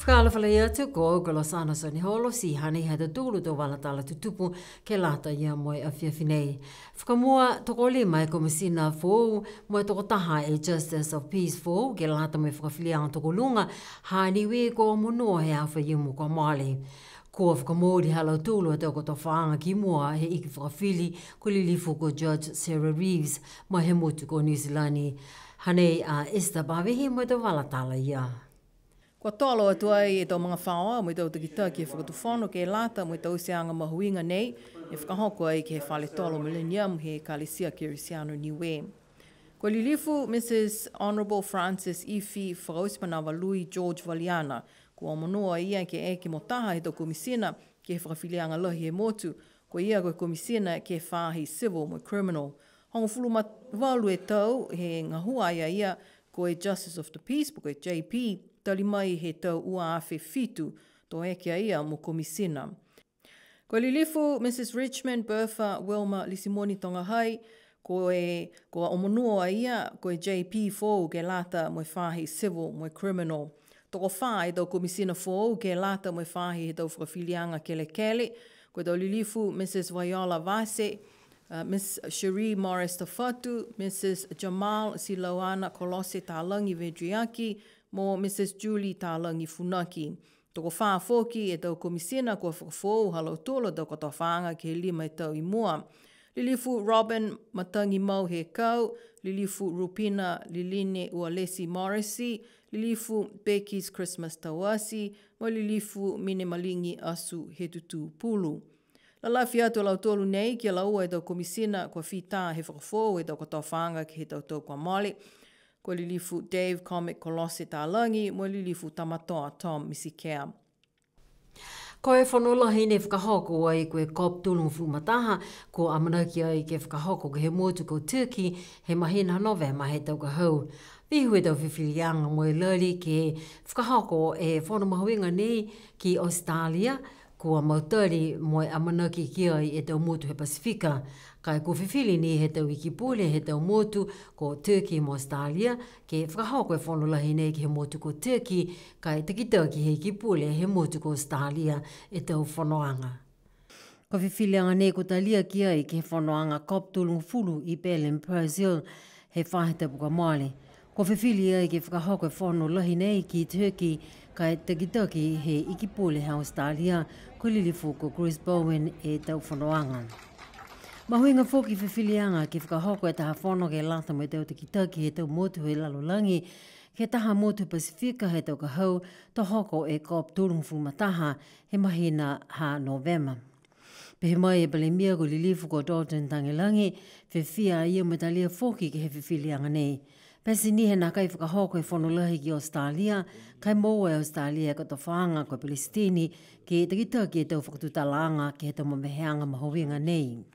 Whakaalawhala ia tu ko o Los Angeles ni holo si hani hea tūlu tō wala tala tutupu ke lata ia moe a whiawhinei. Whakamua toko lima e komisina fōu moe toko taha e Justice of Peace fōu ke lata moe whakawhilianga toko lunga hani we ko monua he awha iumu ko Māli. Ko whakamōri halau tūlu e toko tō whaanga ki mua he iki whakawhili ko lilifu ko Judge Sarah Reeves moe he motu ko New Zealandi. Hanei a Esther Bawehi moe tō wala tala ia. Kua tolo atua i tō mga whaoa, mo i tau tikita ki e whakatuwhono ke lata, mo i tau seanga mahuinga nei, e whakahoko ai ki he whale tolo millennium he Kalesia Kirisiano Niue. Kua lilifu Mrs. Honourable Francis Ifi Whakausmanawa Louis George Valiana, kua monua ia ke e ki motaha he tau komisina ki he whakawhilianga lahi he motu, kua ia koe komisina ke whahi civil mo criminal. Hongo fulu walu e tau he ngahua ia koe Justice of the Peace, koe JP, tali mai he tau ua awhi fitu tō ekia ia mo komisina. Ko lilifu Mrs. Richmond Bertha Wilma Lisimoni Tongahai, ko omonua ia ko JP fōu ke lata mo whahi civil mo criminal. Toko wha e tau komisina fōu ke lata mo whahi he tau whakawhilianga kele, ko tau lilifu Mrs. Viola Vase, Miss Cherie Morris Tafatu, Mrs. Jamal Siloana Kolose Tālangi Vedriaki, mo Mrs. Julie Tālangi Funaki. Toko whaa fōki e tau komisina kua whakafōu halau tōla tau koto whaanga ke lima e tau i mua. Lilifu Robin Matangi Mau he kau, lilifu Rupina Liline Ualesi Morrissey, lilifu Becky's Christmas Tawasi, mo lilifu Mine Malingi Asu he tutu pulu. Lalawhi atu lau tōlu nei ki lau e tau komisina kua whita he whakafōu e tau koto whaanga ke he tau tau kua Māli. Ko lilifu Dave Comic Kolose Tālangi, mo lilifu Tamatoa Tom Misikea. Ko e whanolahi ne whakahoko ai koe kop tūlungu whumataha, ko amanaki ai ke whakahoko ke he motu ko Turkey, he mahina novema he tau ka hau. Vihu e tau whiwhilianga mo e lali ke whakahoko e whanamahuinga nei ki Australia, ko a mautari mo e amanaki ki ai e tau motu he Pasifika. Kai ko whiwhili ni he tau ikipule he tau motu ko Turkey mo Australia, ke whakahoko e whanolahi nei ki he motu ko Turkey, kai takitau ki he ikipule he motu ko Australia e tau whanoanga. Ko whiwhilianga nei ko talia ki ai ki he whanoanga kop tūlungu fulu i Belém, Brazil, he whahitapu ka Māli. Ko whiwhili ai ki whakahoko e whanolahi nei ki Turkey, kai takitau ki he ikipule he Australia, ko lilifu ko Chris Bowen e tau whanoanga. Mahuinga whoki whiwhilianga ki whakahoko e taha whono ke lata mo e tau tikitaki he tau motu he lalolangi, ke taha motu Pasifika he tau kahau, to hoko e kop tūrungu whumataha he mahina ha Novema. Pehe mai e Balemia ko lilifu ko Dalton Tangelangi, whiwhia ia metalia whoki ke he whiwhilianga nei. Pesi ni he nā kai whakahoko e whanolahi ki Australia, kai moa e Australia ka to whaanga ko Palestini, ke tikitaki e tau whakatutalaanga ke he tau mameheanga mahovinga nei.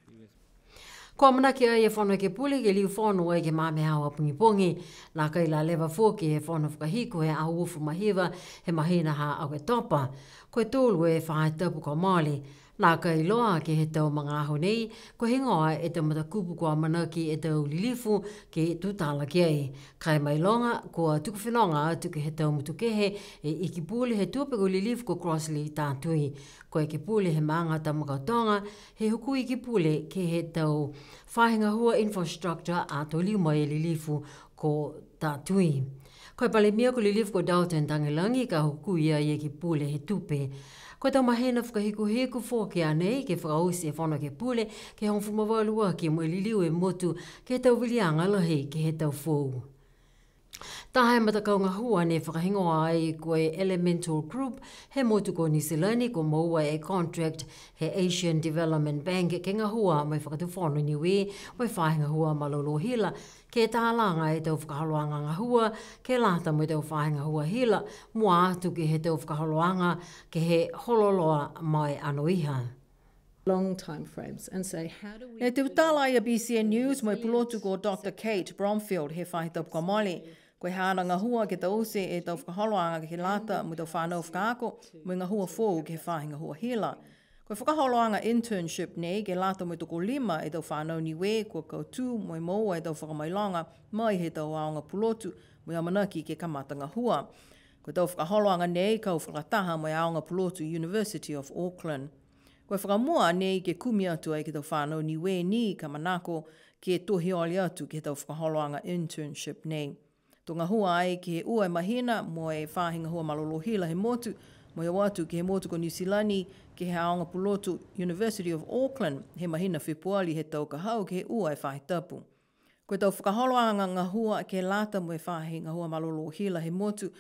Ko manaki ai e whanau ke pule ke liu whanau ai ke mame hawa pungipongi, nā kai la lewa fōki he whanau whakahiku he au ufu mahiwa he mahina ha au e topa. Ko e tōlu e whaetapu ko Māli, nā kai loa ke he tau mga aho nei, ko hingoa e tau matakupu ko manaki e tau lilifu ke tutala ki ai. Kai mai longa, ko tuku whenonga atu ke he tau mutukehe e iki pule he tuape ko lilifu ko Crossley tātui. Ko e ke pule he maanga tamakautonga, he huku iki pule ke he tau whahinga hua infrastructure a tō liu mai e lilifu ko tātui. Ko e Balemia ko lilifu ko Dalton Tangelangi ka huku ia i ki pule he tupe. Ko tau mahena whakahiku whoke anei ke whakausi e whanau ke pule ke hong whumawalua ki mo liliu e motu ke tau wilianga lahi ke he tau whou. Taha e matakaunga hua ne whakahingoa ai koe Elemental Group he motu ko New Zealand ko maua e contract he Asian Development Bank ke ngā hua mai whakatuwhono niwe mai whahinga hua malolo hila ke tālanga e tau whakahaloanga ngā hua ke lata mai tau whahinga hua hila mua atu ke he tau whakahaloanga ke he hololoa mai anoiha. Long time frames and say how do we... E te utala i a BCN News mai pulotu ko Dr. Kate Bromfield he whahitapu ka Māli. Koe hāna ngā hua ke tause e tau whakaholoanga ke lata mo tau whanau whakaako mo ngā hua fōu ke whahinga hua hila. Koe whakaholoanga internship nei ke lata mo toko lima e tau whanau niwe kua kautū mo moa e tau whakamailanga mai he tau aonga pulotu mo amanaki ke kamata ngā hua. Ko tau whakaholoanga nei kau whakataha mai aonga Pulotu University of Auckland. Koe whakamua nei ke kumi atu ai ke tau whanau niwe ni ka manako ke tohi oli atu ke tau whakaholoanga internship nei. Tō ngā hua ai ke he ua mahina mo e whāhinga hua malolohila he motu, mo e watu ke he motu ko New Zealandi ke he aonga Pulotu University of Auckland he mahina whipuali he tau ka hau ke he ua e whahitapu. Koe tau whakaholoanga ngā hua ke lata mo e whāhinga hua malolohila he motu,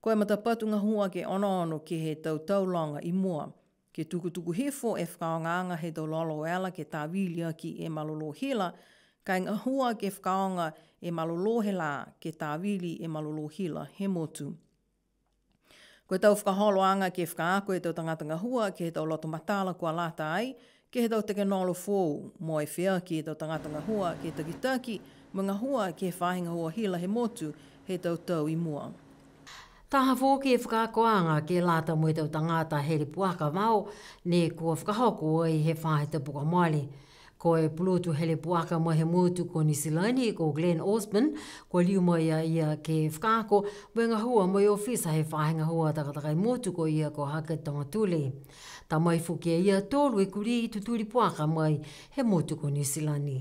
koe matapatu ngā hua ke ono ke he tau taulanga i mua. Ke tukutuku hifo e whakaongaanga he tau lolo ela ke tāwilia ki e malolohila, kai ngā hua ke whakaonga e malolohila ke tāwili e malolohila he motu. Koe tau whakaholoanga ke whakaako e tau tangata ngā hua ke he tau loto matala kua lata ai, ke he tau teke nolo fōu mo e whia ki he tau tangata ngā hua ke takitaki, mo ngā hua ke whahinga hua hila he motu he tau tau i mua. Taha fōki e whakakoanga ke lata mo i tau tangata heri puaka wao, ne kua whakahoko i he whahita puka moali. Ko e Pulotu hele puaka mo he motu ko New Zealandi, ko Glenn Osborne, ko liu mo ia ke whakako, mo ngā hua mo i ofisa he whahinga hua takatakai motu ko ia ko haka tonga tūle. Ta mai fuke ia tōlu e kuri i tuturi puaka mai he motu ko New Zealandi.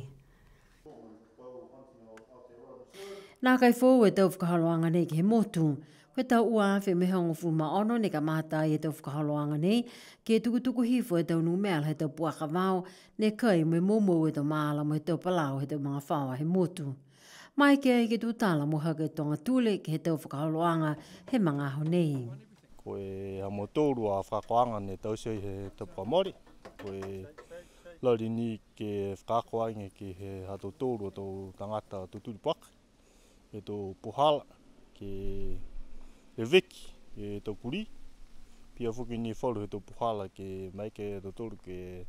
Nā kai fōu e tau whakahaloanga nei ke he motu. Koe tau ua awhi me hongo fuma ono ne ka mātai e tau whakahaloanga nei, ke tukutuku hifo e tau numela he tau puaka wao, ne kai me momo e tau maala mo he tau palau he tau mga whawa he motu. Mai ke ai ke tu tala mo haka tonga tūle ke he tau whakahaloanga he mga aho nei. Koe hamo tōru a whakakoanga ne tau sei he tau pamori. Koe lari ni ke whakakoanga ke he hato tōru o tau tangata tuturi puaka. E tau puhala ke e veki e tau kuri. Pia whuki ni whalu he tau puhala ke mai ke tau tōru ke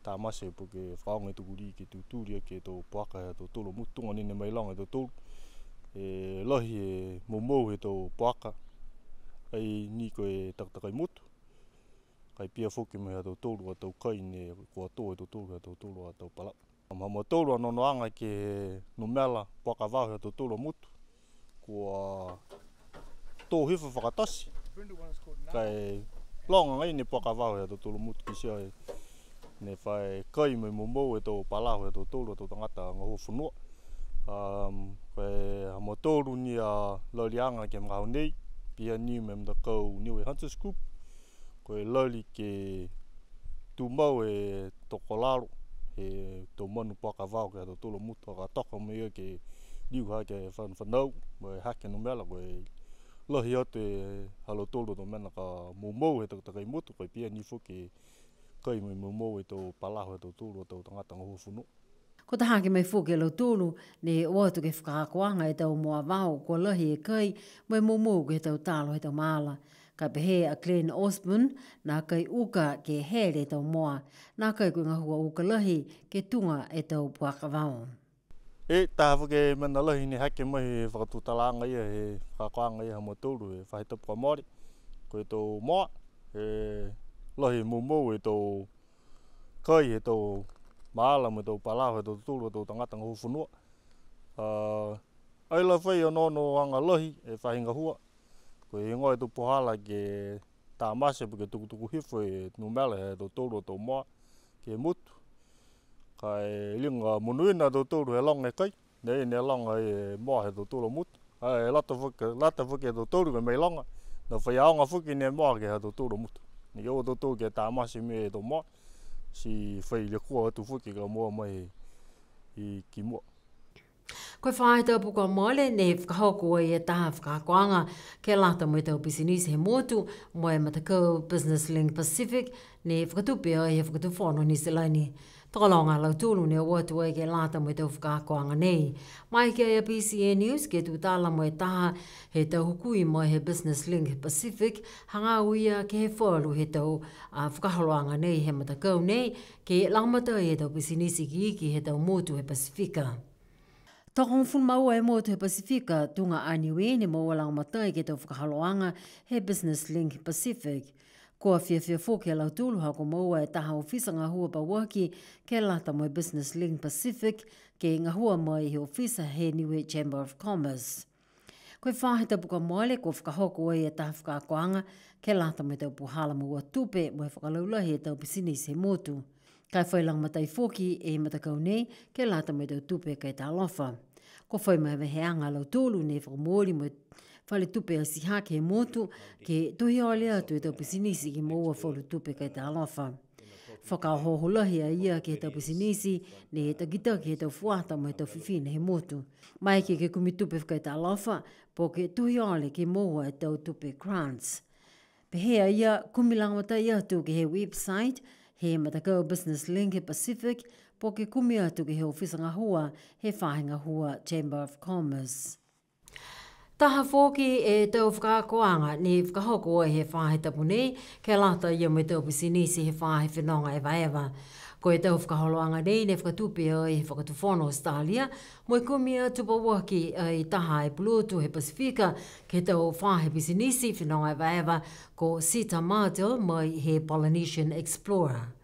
tā mase po ke whaonga e tau kuri ke tau tūria ke tau puaka he tau tōru mutunga nene mai langa e tau tōru. E lahi e momou he tau puaka. Ai ni koe taktakai motu. Kai pia whuki me he tau tōru a tau kai ne kua tō e tau tōru a tau tōru a tau pala. Hama tōru a nonoanga ke no mela puaka wau he tau tōru a motu. Kua tō hifa whakatasi. Kai longa ngai ne puaka wau he tau tōru motu ki sia e ne whai kai me momou e tau palau he tau tōru a tau tangata ngā hua whanua. Kai hama tōru ni a lorianga ke mga nei. Pia ni me mtakau niwe Hunters Group. Koe lali ke tūmau e tokolaro. He tau manu puaka wau ke tau tōru motu. Ka toka me ia ke liu hake whanau. Koe hake no mela koe lahi atu e halo tōru tō mena ka momou he takai motu. Koe pia ni whuke kai me momou e tau palahu e tau tōru e tau tangata ngā hua whanua. Ko ta hake mai fōke lau tōru, ne oatu ke whakakoanga e tau moa wau, ko lahi e kai, mai momo ke tau tālo he tau maala. Ka pehe a Glenn Osborne, nā kai uka ke here tau moa, nā kai koe ngā hua uka lahi ke tunga e tau puaka wau. E tā whake mena lahi ne hake mai he whakatūtalanga ia, he whakakoanga ia hama tōru e whahitapua mori. Ko e tau moa, e lahi momo e tau kai e tau maala me tau palau he tau tōru e tau tangata ngā hua whanua. Ai la whai anono anga lahi e whahinga hua. Ko e ngoi tau pohala ke tā mase po ke tukutuku hifo e numela he tau tōru e tau moa ke mutu. Ka e linga monuina tau tōru e longa e kai. Nei ne longa e moa he tau tōru mutu. E lata whuke e tau tōru e mei longa. Na whai aonga whuki ne moa ke he tau tōru mutu. Ni o tau tōru ke tā mase me e tau moa. Si whai le kua atu whuki ka moa mai i ki moa. Koe whae tau puka mole ne whakahoko e taha whakakoanga ke lata mo i tau pisinisi he motu mo e matakau Business Link Pacific ne whakatupe ai he whakatuwhono New Zealand. Tokalonga lau tūlu ne watu ai ke lata mo i tau whakakoanga nei. Mai ke a PCN News ke tūtala mo e taha he tau hukui mo he Business Link Pacific hanga uia ke he whalu he tau whakaholoanga nei he matakau nei ke lamata e tau pisinisi ki iki he tau motu he Pasifika. Tokong whunmaua e motu he Pasifika tunga aniwe ne maualang matai ke tau whakahaloanga he Business Link Pacific. Koa whiawhia whoke lau tūlu hako maua e taha ofisa ngā hua pawaki ke lata mo Business Link Pacific ke ngā hua mai he ofisa he Niue Chamber of Commerce. Koe whāheta puka moale ko whakahoko e taha whakakoanga ke lata me tau puhala mua tupe mo e whakalaulahi e tau pisini se motu. Kai whailang matai foki e matakau nei ke lata me tau tupe kai tā lofa. Ko whai mai weheanga lau tōlu ne whakamori mo whale tupe a siha ke motu ke tohi o lea tu e tau pisinisi ki moua whalu tupe kai tā lofa. Whakahoholahi a ia ke tau pisinisi ne he takita ke he tau fuata mo he tau whiwhine he motu. Mai ke kumi tupe whakai tā lofa po ke tohi ole ke moua e tau tupe grants. Pehea ia kumilangata ia tu ke he website he matakau Business Link he Pacific po ke kumi atu ke he ofisanga hua he whahinga hua Chamber of Commerce. Taha fōki e tau whakakoanga ni whakahoko he whahe tapu nei, ke lata ia me tau pisinisi he whahe whenonga e waewa. Ko e tau whakaholoanga nei ne whakatupe he whakatufono Australia, mo e kumia tupa waki i taha e Pluto he Pasifika ke tau whahe pisinisi whenonga e waewa ko Sita Mardell mai he Polynesian Explorer.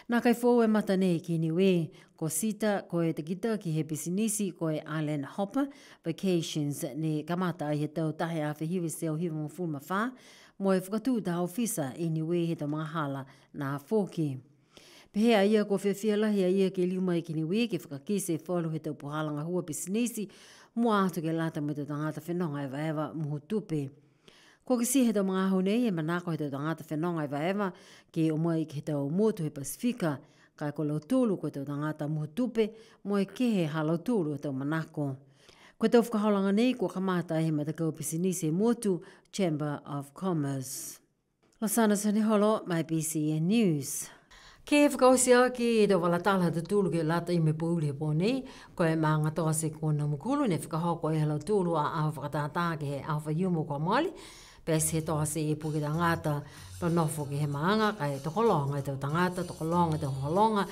Nā kai fōu e mata nei ki niwe, ko Sita ko e takita ki he pisinisi ko e Island Hopper Vacations ne kamata i he tau tahe a whihiwe seo hiwa mo fulma whā, mo e whakatū ta ofisa i niwe he ta mahala nā fōki. Pehea ia ko whiawhia lahi a ia ke liuma i ki niwe ke whakakise whalu he tau puhalanga hua pisinisi, mua atu ke lata me tau tangata whenonga e waewa muhu tupe. Ko ke si he tau mga hau nei e manako he tau tangata whenonga i waewa ke o mai ke he tau motu he Pasifika, kai ko lau tūlu ko tau tangata muhu tupe, mo e kehe ha lau tūlu e tau manako. Ko tau whakaholanga nei ko kamata he matakau pisinisi e motu Chamber of Commerce. Lasana sani holo, mai BCN News. Ke whakausia ki e tau walatala te tūlu ke lata i me pūle po nei, ko e maanga toa se kona mukulu ne whakahoko e lau tūlu a awa whakatātā ke he awha iumu kua mali, pēs he toa se e puki tangata no nofo ki he maanga, kai tokolonga e tau tangata, tokolonga e tau holonga,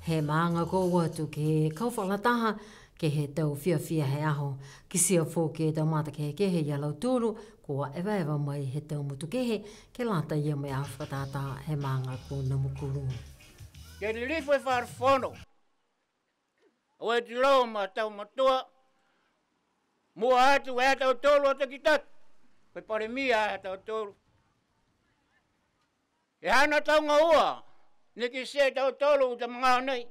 he maanga ko watu ke he kauwhalataha, ke he tau whiawhia he aho, ki sia fō ke tau mata ke he kehe i lau tūlu, kua ewa mai he tau mutu kehe, ke lata ia mai awa whakatātā he maanga ko na mukuru. Ke lilifu e whaarwhono. O e tilo ma tau matua. Mua atu e tau tolu o takitatu. Koe pare mia e tau tolu. E hana tau ngā ua. Niki se tau tolu o ta mga nei.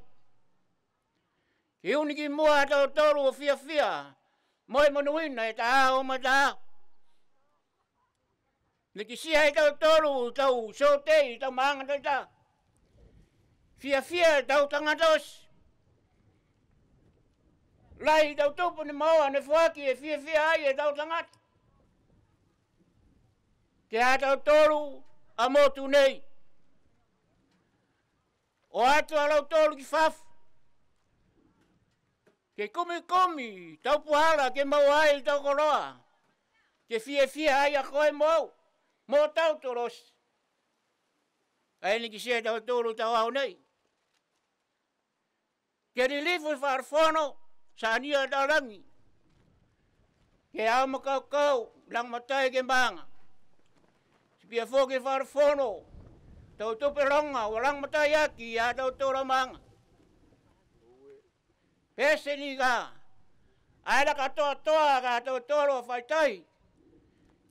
Ki uniki mua e tau tolu o fia fia. Moi manuina e ta hao ma ta hao. Niki se e tau tolu o tau sotei tau maanga tau ta. Fia fia tau tangatos. Lai tau tupu ni maua ne fuaki e fia fia ai e tau tangata. Ke a tau tolu a motu nei. O atu a lau tolu ki fafu. Ke kumi tau puhala ke mau ai tau koroa. Ke fia fia ai a koe mau. Mo tau toros. Ai ni ki se tau tolu tau au nei. Ke rilifu whaarwhono sa ania darangi. Ke au makau lang matai ke maanga. Pia fōke whaarwhono, tau tupe ronga, walang matai aki, a tau tōra maanga. Pese ni ka, aira katoa toa ka tau tōro whaitai.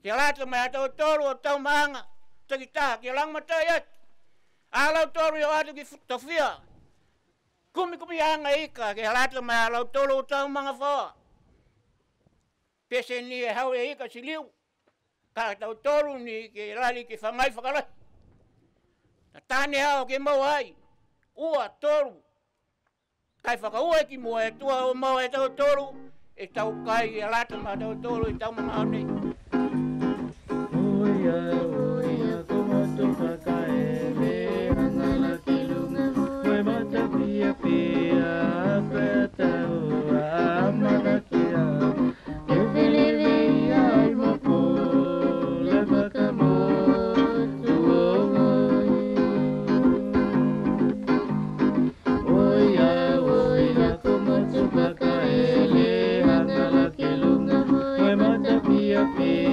Ke lata mai a tau tōro o tau maanga, takita, ke lang matai aki. A lau tōro i o atu ki tawhia. Kumi hanga ika, ke lata mai a lau tōro o tau maanga whaua. Pese ni e hau e ika si liu. Ka tau toru ni ke rali ke whangai whakalai. Na tāne hao ke mau ai. Ua toru. Kai whakaua ki mua e tua o mau e tau toru. E tau kai e lata ma tau toru e tau mga nei. Oia, komoto whakae me hangala ke lunga. Koe mata pia pia, koe tau a mana ki a. E whelele ai mopo. Be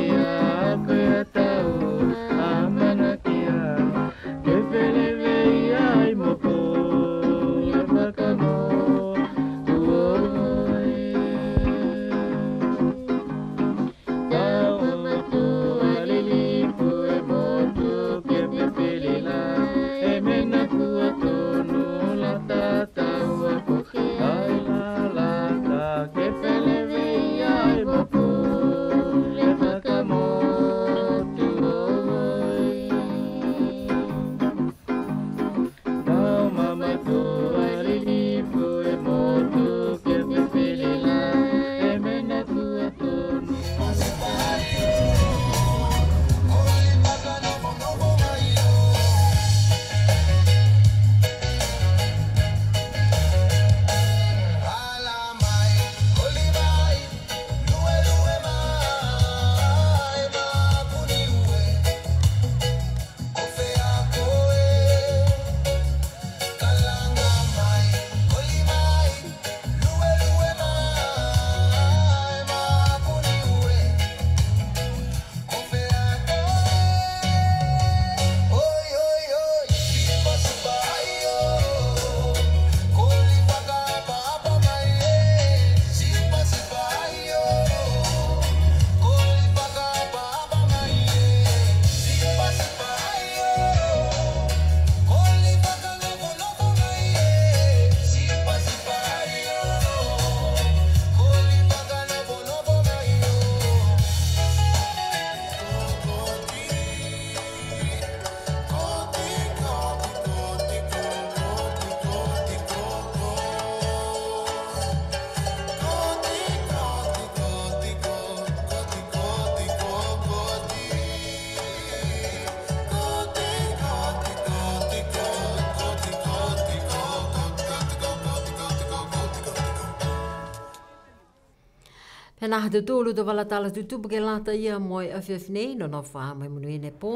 Pena hatu tūlu to wala tala tutupu ke lata ia moi awhiawhi nei no no wha mai munu ene pō.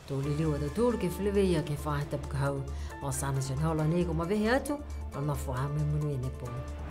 Tōli liwa to tūlu ke whilewe ia ke whahita pukahau. O sana sin hola nei ko mawehe atu no no wha mai munu ene pō.